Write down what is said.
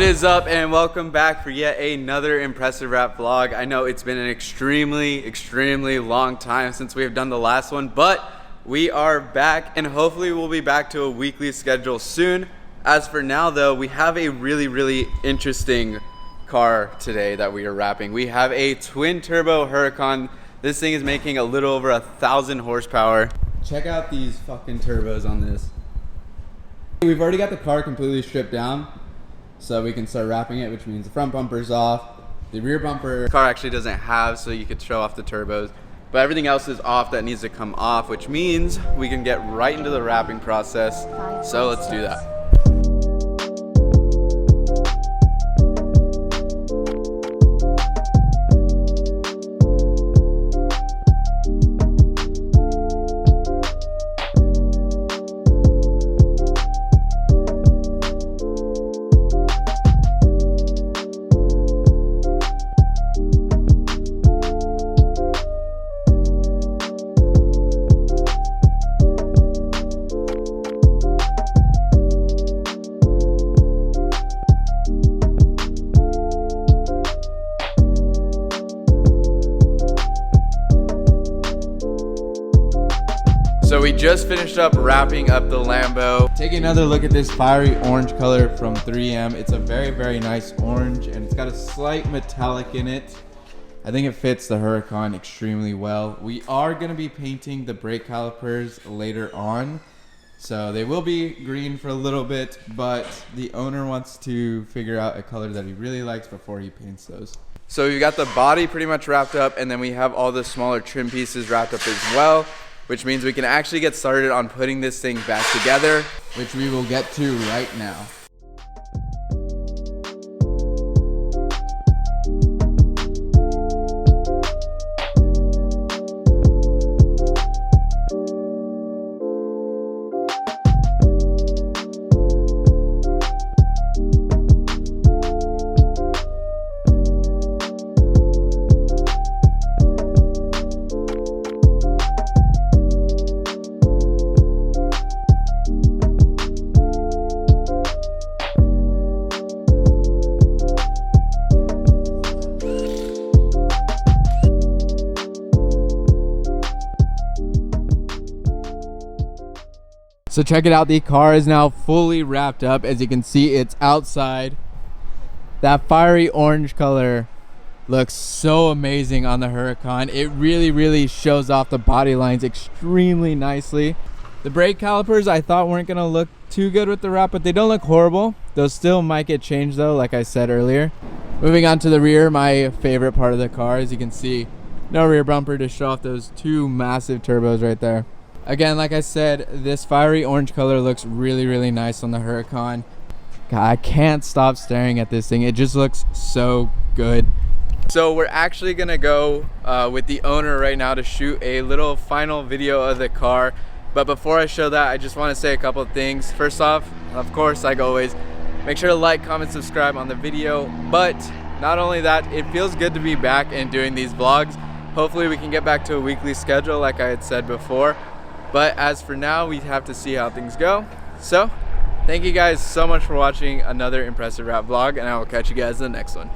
What is up, and welcome back for yet another impressive wrap vlog. I know it's been an extremely long time since we have done the last one, but we are back and hopefully we'll be back to a weekly schedule soon. As for now though, we have a really interesting car today that we are wrapping. We have a twin turbo Huracan. This thing is making a little over 1,000 horsepower. Check out these fucking turbos on this. We've already got the car completely stripped down, so we can start wrapping it, which means the front bumper's off. The rear bumper, the car actually doesn't have, so you could show off the turbos. But everything else is off that needs to come off, which means we can get right into the wrapping process. So let's do that. So we just finished up wrapping up the Lambo. Taking another look at this fiery orange color from 3M. It's a very nice orange, and it's got a slight metallic in it. I think it fits the Huracan extremely well. We are gonna be painting the brake calipers later on, so they will be green for a little bit, but the owner wants to figure out a color that he really likes before he paints those. So we've got the body pretty much wrapped up, and then we have all the smaller trim pieces wrapped up as well, which means we can actually get started on putting this thing back together, which we will get to right now. So check it out, the car is now fully wrapped up. As you can see, it's outside. That fiery orange color looks so amazing on the Huracan. It really shows off the body lines extremely nicely. The brake calipers I thought weren't gonna look too good with the wrap, but they don't look horrible. Those still might get changed though, like I said earlier. Moving on to the rear, my favorite part of the car. As you can see, no rear bumper to show off those two massive turbos right there. Again, like I said, this fiery orange color looks really nice on the Huracan. God, I can't stop staring at this thing. It just looks so good. So we're actually gonna go with the owner right now to shoot a little final video of the car. But before I show that, I just want to say a couple of things. First off, of course, like always, make sure to like, comment, subscribe on the video. But not only that, it feels good to be back and doing these vlogs. Hopefully we can get back to a weekly schedule like I had said before. But as for now, we have to see how things go. So, thank you guys so much for watching another impressive wrap vlog, and I will catch you guys in the next one.